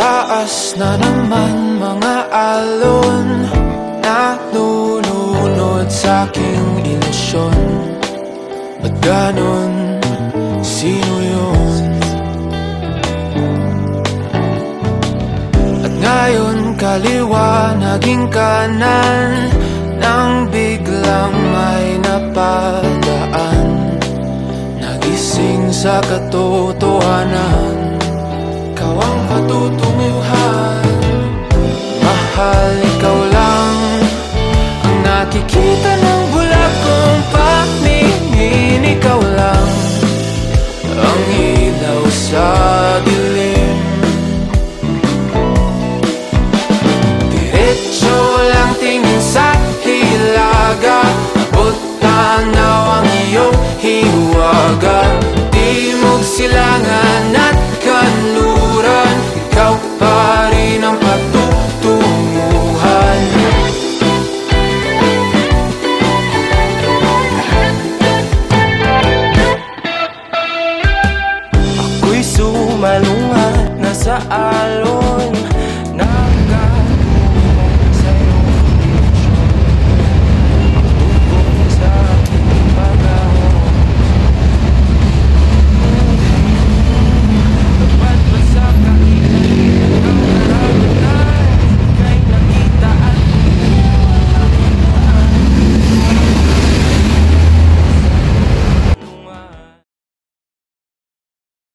Taas na naman mga alon, nalulunod sa'king ilusyon. Ba't ganon? Sino yun? At ngayon kaliwa naging kanan, nang biglang may napadaan. Nagising sa katotohanan, ikaw ang patutunguhan. Mahal, ikaw lang ang nakikita ng bulag kong paningin. Ikaw lang ang ilaw sa dilim. Diretso lang tingin sa hilaga, abot tanaw ang iyong hiwaga. Timog, silangan at kanluran, ikaw pa rin ang patutunguhan. Ako'y sumalungat na sa alon,